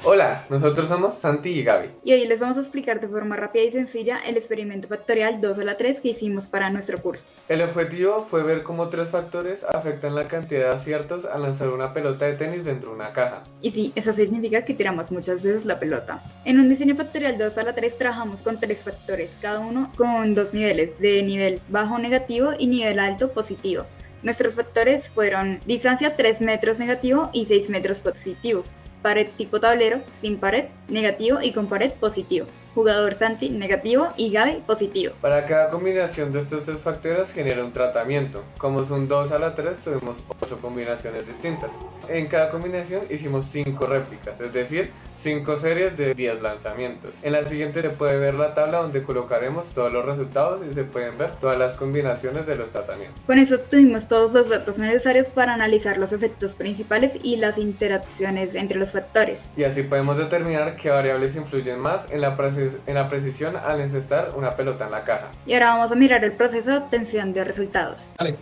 Hola, nosotros somos Santi y Gaby. Y hoy les vamos a explicar de forma rápida y sencilla el experimento factorial 2 a la 3 que hicimos para nuestro curso. El objetivo fue ver cómo tres factores afectan la cantidad de aciertos al lanzar una pelota de tenis dentro de una caja. Y sí, eso significa que tiramos muchas veces la pelota. En un diseño factorial 2 a la 3 trabajamos con tres factores, cada uno con dos niveles, de nivel bajo negativo y nivel alto positivo. Nuestros factores fueron distancia 3 metros negativo y 6 metros positivo. Pared tipo tablero, sin pared, negativo y con pared positivo. Jugador Santi, negativo y Gaby, positivo. Para cada combinación de estos tres factores genera un tratamiento. Como son 2 a la 3, tuvimos 8 combinaciones distintas. En cada combinación hicimos 5 réplicas, es decir, 5 series de 10 lanzamientos. En la siguiente se puede ver la tabla donde colocaremos todos los resultados y se pueden ver todas las combinaciones de los tratamientos. Con eso tuvimos todos los datos necesarios para analizar los efectos principales y las interacciones entre los factores. Y así podemos determinar qué variables influyen más en la precisión al encestar una pelota en la caja. Y ahora vamos a mirar el proceso de obtención de resultados. Vale.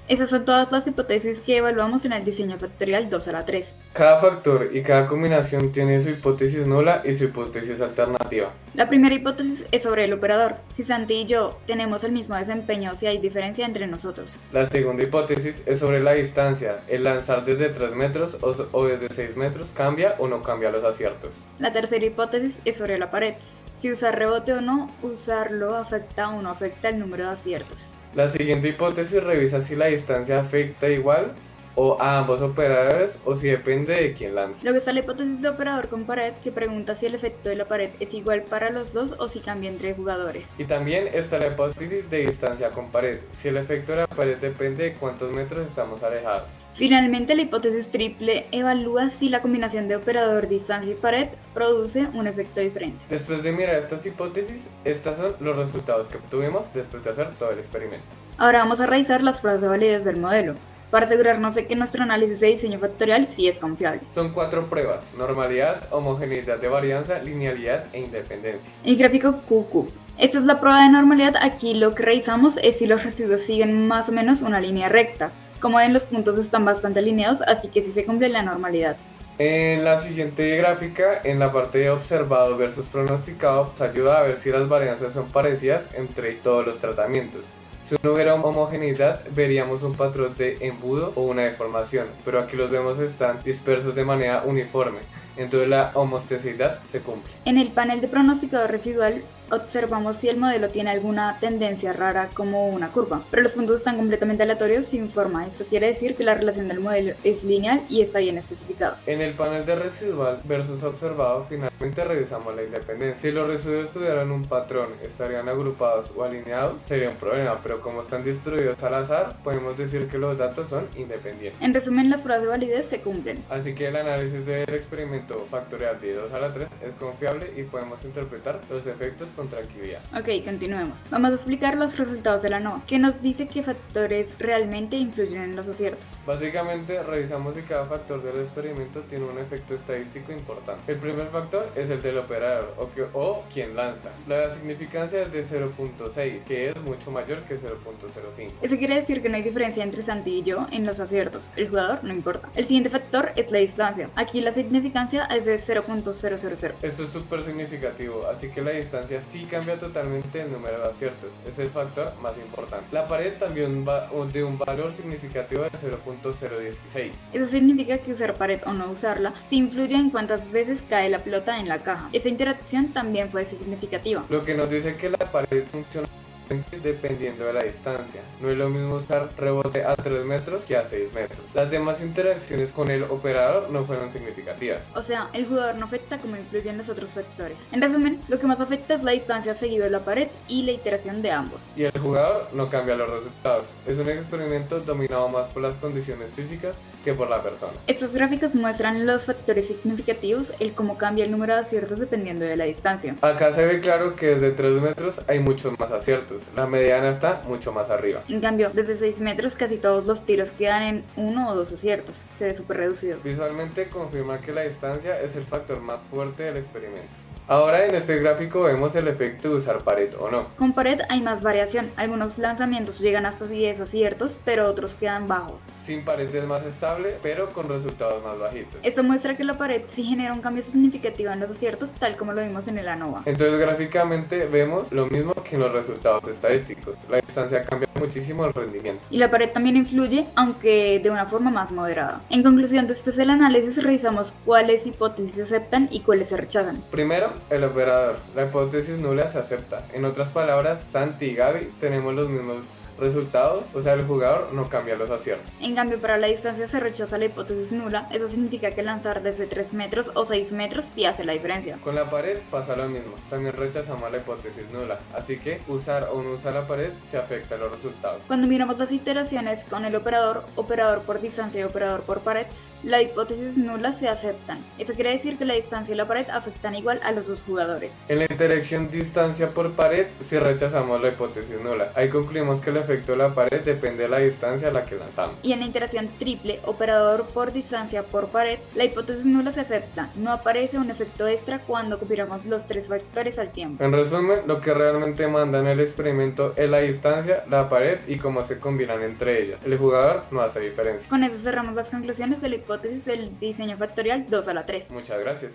Esas son todas las hipótesis que evaluamos en el diseño factorial 2 a la 3. Cada factor y cada combinación tiene su hipótesis nula y su hipótesis alternativa. La primera hipótesis es sobre el operador, si Santi y yo tenemos el mismo desempeño o si hay diferencia entre nosotros. La segunda hipótesis es sobre la distancia, el lanzar desde 3 metros o desde 6 metros cambia o no cambia los aciertos. La tercera hipótesis es sobre la pared, si usar rebote o no usarlo afecta o no afecta el número de aciertos. La siguiente hipótesis revisa si la distancia afecta igual o a ambos operadores o si depende de quién lance. Luego está la hipótesis de operador con pared que pregunta si el efecto de la pared es igual para los dos o si cambia entre jugadores. Y también está la hipótesis de distancia con pared, si el efecto de la pared depende de cuántos metros estamos alejados. Finalmente, la hipótesis triple evalúa si la combinación de operador, distancia y pared produce un efecto diferente. Después de mirar estas hipótesis, estos son los resultados que obtuvimos después de hacer todo el experimento. Ahora vamos a revisar las pruebas de validez del modelo, para asegurarnos de que nuestro análisis de diseño factorial sí es confiable. Son 4 pruebas: normalidad, homogeneidad de varianza, linealidad e independencia. El gráfico QQ. Esta es la prueba de normalidad. Aquí lo que revisamos es si los residuos siguen más o menos una línea recta. Como ven, los puntos están bastante alineados, así que sí se cumple la normalidad. En la siguiente gráfica, en la parte de observado versus pronosticado, nos ayuda a ver si las varianzas son parecidas entre todos los tratamientos. Si no hubiera homogeneidad, veríamos un patrón de embudo o una deformación, pero aquí los vemos están dispersos de manera uniforme, entonces la homostesidad se cumple. En el panel de pronosticador residual observamos si el modelo tiene alguna tendencia rara como una curva, pero los puntos están completamente aleatorios sin forma. Esto quiere decir que la relación del modelo es lineal y está bien especificado. En el panel de residual versus observado, finalmente revisamos la independencia. Si los residuos tuvieran un patrón, estarían agrupados o alineados, sería un problema, pero como están distribuidos al azar, podemos decir que los datos son independientes. En resumen, las pruebas de validez se cumplen. Así que el análisis del experimento factorial de 2 a la 3 es confiable y podemos interpretar los efectos con tranquilidad. Ok, continuemos. Vamos a explicar los resultados de la NOVA, que nos dice qué factores realmente influyen en los aciertos. Básicamente, revisamos si cada factor del experimento tiene un efecto estadístico importante. El primer factor es el del operador o quien lanza. La significancia es de 0.6, que es mucho mayor que 0.05. Eso quiere decir que no hay diferencia entre Santi y yo en los aciertos. El jugador no importa. El siguiente factor es la distancia. Aquí la significancia es de 0.000. Esto es súper significativo, así que la distancia sí cambia totalmente el número de aciertos. Es el factor más importante. La pared también va de un valor significativo de 0.016. Eso significa que usar pared o no usarla sí influye en cuántas veces cae la pelota en la caja. Esa interacción también fue significativa. Lo que nos dice que la pared funciona diferente dependiendo de la distancia. No es lo mismo usar rebote a 3 metros que a 6 metros. Las demás interacciones con el operador no fueron significativas. O sea, el jugador no afecta como influyen los otros factores. En resumen, lo que más afecta es la distancia seguido de la pared y la iteración de ambos. Y el jugador no cambia los resultados. Es un experimento dominado más por las condiciones físicas que por la persona. Estos gráficos muestran los factores significativos, el cómo cambia el número de aciertos dependiendo de la distancia. Acá se ve claro que desde 3 metros hay muchos más aciertos. La mediana está mucho más arriba. En cambio, desde 6 metros casi todos los tiros quedan en 1 o 2 aciertos. Se ve súper reducido. Visualmente confirma que la distancia es el factor más fuerte del experimento. Ahora en este gráfico vemos el efecto de usar pared o no. Con pared hay más variación. Algunos lanzamientos llegan hasta 10 aciertos, pero otros quedan bajos. Sin pared es más estable, pero con resultados más bajitos. Esto muestra que la pared sí genera un cambio significativo en los aciertos, tal como lo vimos en el ANOVA. Entonces gráficamente vemos lo mismo que en los resultados estadísticos. La distancia cambia muchísimo el rendimiento. Y la pared también influye, aunque de una forma más moderada. En conclusión, después del análisis revisamos cuáles hipótesis se aceptan y cuáles se rechazan. Primero, el operador. La hipótesis nula se acepta. En otras palabras, Santi y Gaby tenemos los mismos resultados, o sea, el jugador no cambia los aciertos. En cambio, para la distancia se rechaza la hipótesis nula. Eso significa que lanzar desde 3 metros o 6 metros sí hace la diferencia. Con la pared pasa lo mismo, también rechazamos la hipótesis nula, así que usar o no usar la pared se afecta a los resultados. Cuando miramos las iteraciones con el operador, operador por distancia y operador por pared, la hipótesis nula se aceptan. Eso quiere decir que la distancia y la pared afectan igual a los dos jugadores. En la interacción distancia por pared sí rechazamos la hipótesis nula. Ahí concluimos que el efecto de la pared depende de la distancia a la que lanzamos. Y en la interacción triple, operador por distancia por pared, la hipótesis nula se acepta. No aparece un efecto extra cuando combinamos los 3 factores al tiempo. En resumen, lo que realmente manda en el experimento es la distancia, la pared y cómo se combinan entre ellas. El jugador no hace diferencia. Con eso cerramos las conclusiones de la hipótesis del diseño factorial 2 a la 3. Muchas gracias.